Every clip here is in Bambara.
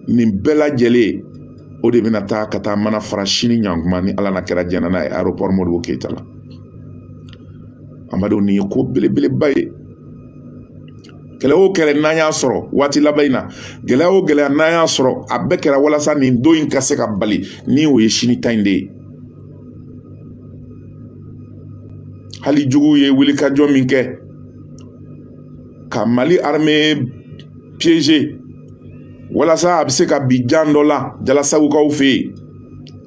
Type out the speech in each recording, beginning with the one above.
nin bɛɛ lajɛlen o de bɛna taa ka taa mana fara sini ɲankuma ni ala na kɛra jɛnna n'a ye aéroport Modibo Keyita la amadenw nin ye ko belebeleba ye gɛlɛya o kɛlɛ n'an y'a sɔrɔ waati laban in na gɛlɛya o gɛlɛya n'an y'a sɔrɔ a bɛɛ kɛra walasa nin don in ka se ka bali ni o ye sini ta in de ye hali juguw ye wulikajɔ min kɛ ka Mali armée piéger walasa a bɛ se ka bi jan dɔ la jalasawukaw fɛ yen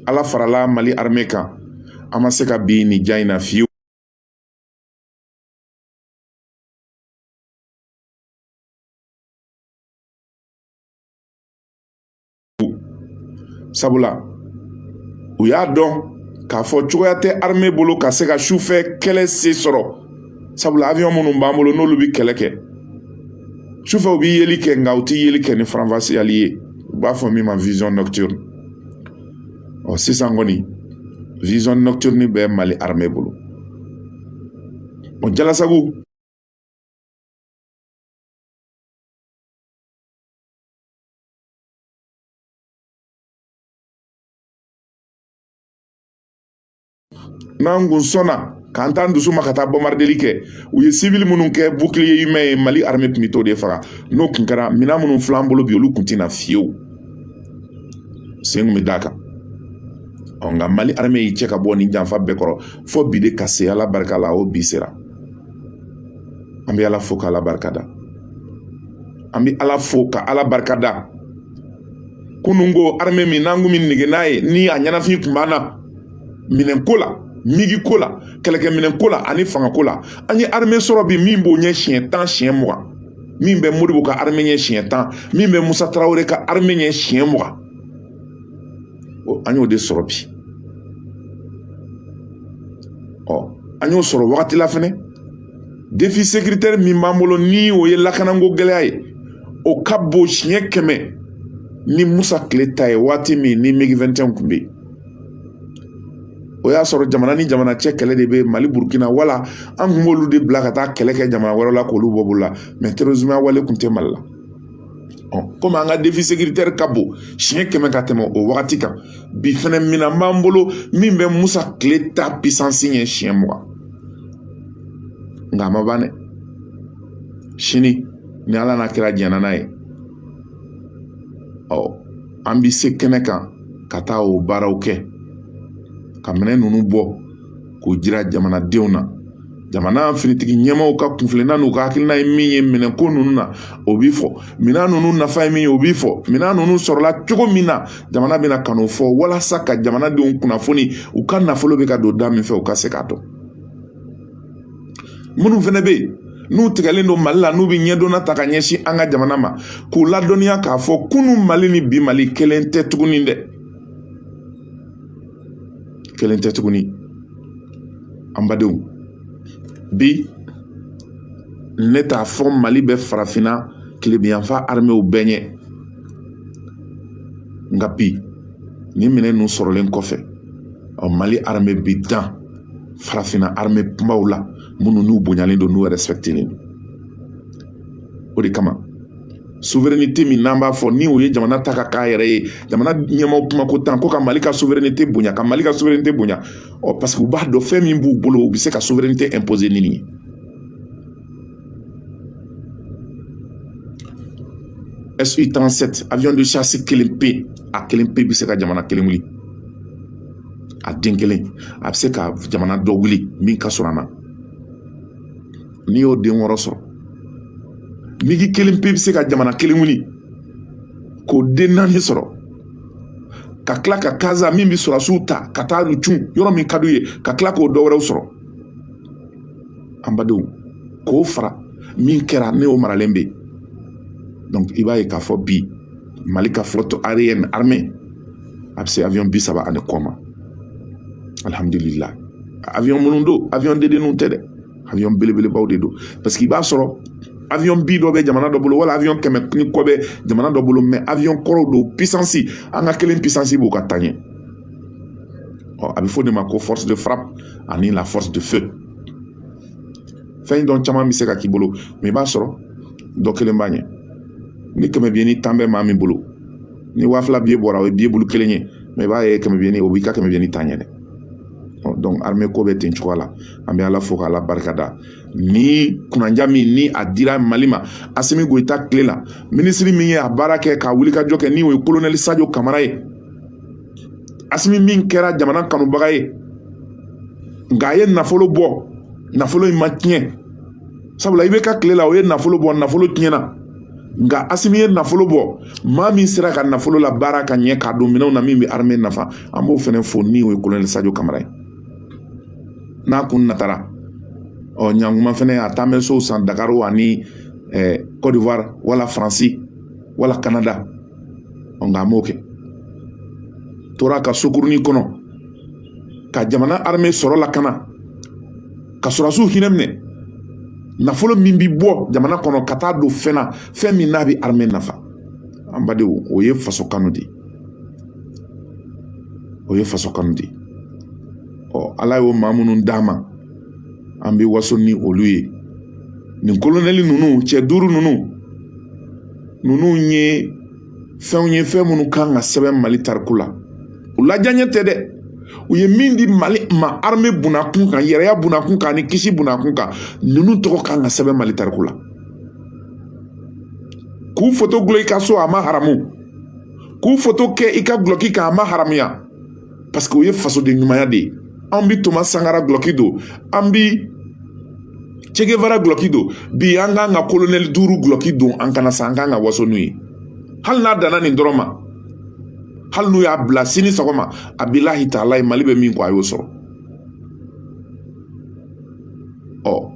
ala farala Mali armée kan an ma se ka bi nin jan in na fiyewu sabula u y'a dɔn k'a fɔ cogoya tɛ armée bolo ka se ka sufɛ kɛlɛ se sɔrɔ sabula avion minnu b'an bolo n'olu bɛ kɛlɛ kɛ sufɛ u bɛ yeli kɛ nka u tɛ yeli kɛ ni faranfasiyali ye u b'a fɔ min ma vision nocturne ɔ sisan kɔni vision nocturne bɛ Mali armée bolo ɔ Jalasagu n'an kun sɔnna k'an t'an dusu ma ka taa bombardeli kɛ u ye civil minnu kɛ bouclier humain ye Mali armée tun bɛ t'o de faga n'o tun kɛra minɛn minnu filɛ an bolo bi olu tun tɛna fiyewu sen kun bɛ d'a kan nka Mali armée y'i cɛ ka bɔ nin janfa bɛɛ kɔrɔ fo bi de ka se ala barika la o bi sera an bɛ ala fo ka ala barika da an bɛ ala fo ka ala barika da kunungo armée min n'an kun bɛ nege n'a ye ni a ɲɛnafin tun b'an na minɛnko la migi ko la kɛlɛkɛminɛn ko la ani fanga ko la an ye armée sɔrɔ bi min b'o ɲɛ siɲɛ 10 siɲɛ 20 min bɛ Modibo ka armée ɲɛ siɲɛ 10 min bɛ Musa Tarawele ka armée ɲɛ siɲɛ 20 an y'o de sɔrɔ bi an y'o sɔrɔ wagati la fɛnɛ défi sécuritaire min b'an bolo ni o ye lakanako gɛlɛya ye o ka bon siɲɛ 100 ni Musa tile ta ye waati min ni MiG 21 kun bɛ yen o y'a sɔrɔ jamana ni jamana cɛ kɛlɛ de bɛ Mali Burkina wala an kun b'olu de bila ka taa kɛlɛ kɛ jamana wɛrɛ la k'olu bɔ bolo la mais terrorisme wale kun tɛ Mali la komi an ka défi sécuritaire ka bon siɲɛ 100 ka tɛmɛ o wagati kan bi fɛnɛ minɛn b'an bolo min bɛ Musa tile ta puissance ɲɛ siɲɛ 20 nka a ma ban dɛ sini ni ala n'a kɛra jɛnna n'a ye an bɛ se kɛnɛ kan ka taa o baaraw kɛ ka minɛn ninnu bɔ k'o jira jamanadenw na jamana finitigi ɲɛmaaw ka kunfilenna n'u ka hakilina ye min ye minɛnko ninnu na o b'i fɔ minɛn ninnu nafa ye min ye o b'i fɔ minɛn ninnu sɔrɔla cogo min na jamana bɛna ka n'o fɔ walasa ka jamanadenw kunnafoni u ka nafolo bɛ ka don da min fɛ u ka se k'a dɔn minnu fɛnɛ bɛ yen n'u tigɛlen don Mali la n'u bɛ ɲɛdɔnna ta ka ɲɛsin an ka jamana ma k'u ladɔnniya k'a fɔ kunun Mali ni bi Mali kelen tɛ tuguni dɛ kelen tɛ tuguni an badenw bi ne t'a fɔ Mali bɛ farafinna tilebiyanfa armée bɛɛ ɲɛ nka bi ni minɛn ninnu sɔrɔlen kɔfɛ Mali armée bi dan farafinna armée kunbaw la minnu n'u bonyalen don n'u respectelen don o de kama souveraineté min n'an b'a fɔ ni o ye jamana ta ka k'a yɛrɛ ye jamana ɲɛmaaw kuma ko tan ko ka Mali ka souveraineté bonya ka Mali ka souveraineté bonya parce que u b'a dɔn fɛn min b'u bolo u bɛ se ka souveraineté imposer ni nin ye Su-37 avion de chasse kelen pe a kelen pe bɛ se ka jamana kelen wuli a den kelen a bɛ se ka jamana dɔ wuli min ka sɔrɔ an na n'i y'o den wɔɔrɔ sɔrɔ migi kelen pe bɛ se ka jamana kelen wuli k'o den 4 sɔrɔ ka tila ka kaza min bɛ sɔrɔsiw ta ka taa cun yɔrɔ min ka d'u ye ka tila k'o dɔ wɛrɛw sɔrɔ an badenw k'o fara min kɛra ne o maralen bɛ donc i b'a ye k'a fɔ bi Mali ka flotte aérienne armée a bɛ se avion 30 ani kɔ ma alhamdulillah avion minnu don avion dedenninw tɛ dɛ avion belebelebaw de don parce que i b'a sɔrɔ avion bi dɔ bɛ jamana dɔ bolo wala avion 100 ni kɔ bɛ jamana dɔ bolo mais avion kɔrɔw don puissance an ka kelen puissance b'o ka taa ɲɛ a bɛ fɔ de ma ko force de frappe ani la force de feu fɛn dɔn caman bɛ se ka k'i bolo mais i b'a sɔrɔ dɔ kelen b'a ɲɛ ni 100 bɛ ni 10 bɛ maa min bolo ni wafla biye bora o biye bulu kelenye mais ba ye kɛmɛ biyeni o b'i ka kɛmɛ biyeni ta ɲɛ dɛ donc armée ko bɛ ten cogoya la an bɛ ala fo k'ala barikada ni kunanja min ni a dira Mali ma Asimi Goïta tile la ministre min ye a baara kɛ ka wuli ka jɔ kɛ ni o ye colonel Sadio Kamara ye Asimi min kɛra jamana kanubaga ye nka a ye nafolo bɔ nafolo in ma tiɲɛ sabula i bɛ ka tile la o ye nafolo bɔ nafolo tiɲɛna nka Asimi ye nafolo bɔ maa min sera ka nafolo la baara ka ɲɛ k'a don minɛnw na min bɛ armée nafa an b'o fana fo ni o ye colonel Sadio Kamara ye n'a kun natara ɲankuma fana a taa bɛ so san Dakar ani Côte d'Ivoire wala Faransi wala Canada nka a m'o kɛ tora ka sokurunin kɔnɔ ka jamana armée sɔrɔ la kana ka sɔrɔsiw hinɛ minɛ nafolo min bi bɔ jamana kɔnɔ ka taa don fɛn na fɛn min n'a bɛ armée nafa an badenw o ye faso kanu de o ye faso kanu de ala y'o maa minnu d'a ma an bɛ waso ni olu ye nin colonel ninnu cɛ 5 ninnu ye fɛn minnu kan ka sɛbɛn Mali tariku la u lajanye tɛ dɛ u ye min di Mali ma armée bunakun kan yɛrɛya bunakun kan ni kisi bunakun kan ninnu tɔgɔ kan ka sɛbɛn Mali tariku la k'u photo gulon i ka so a ma haramu k'u photo kɛ i ka guloki kan a ma haramuya parce que o ye fasoden ɲumanya de ye an bi Thomas Sankara guloki don an bi Che Guevara guloki don bi an kan ka colonel 5 guloki don an kana sa an kan ka waso n'u ye hali n'a danna nin dɔrɔn ma hali n'u y'a bila sini sɔgɔma a bilahi ta'ala Mali bɛ min kɔ a y'o sɔrɔ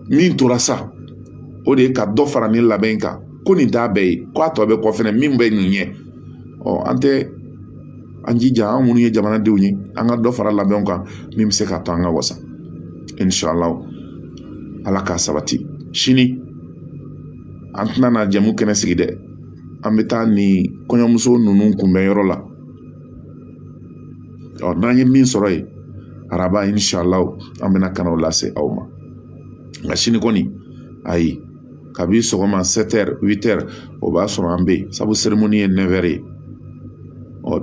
min tora sa o de ye ka dɔ fara nin labɛn kan ko nin t'a bɛɛ ye ko a tɔ bɛ kɔ fɛnɛ min bɛ nin ɲɛ an tɛ an jija an minnu ye jamanadenw ye an ka dɔ fara labɛnw kan min bɛ se k'a to an ka wasa inshallah ala k'a sabati sini an tɛna na jamu kɛnɛ sigi dɛ an bɛ taa ni kɔɲɔmuso ninnu kunbɛn yɔrɔ la n'an ye min sɔrɔ yen araba inshallah an bɛna ka n'o lase aw ma nka sini kɔni ayi kabi sɔgɔma 7h 8h o b'a sɔrɔ an bɛ yen sabu cérémonie ye 9h ye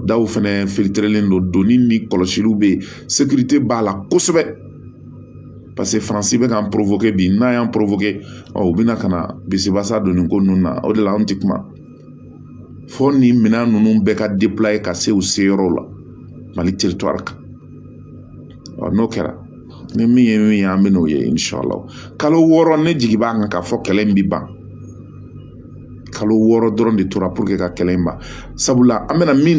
daw fɛnɛ filtrelen don doni ni kɔlɔsiliw bɛ yen sécurité b'a la kosɛbɛ parce que Faransi bɛ k'an provoquer bi n'a y'an provoquer u bɛna ka na bisibasa don nin ko ninnu na o de la an tɛ kuma fo nin minɛn ninnu bɛɛ ka déployer ka se u seyɔrɔw la Mali territoire kan n'o kɛra ni min ye an bɛ n'o ye inshallah kalo 6 ne jigi b'a kan k'a fɔ kɛlɛ in bɛ ban kalo 6 dɔrɔn de tora pour que ka kɛlɛ in ban sabula an bɛna min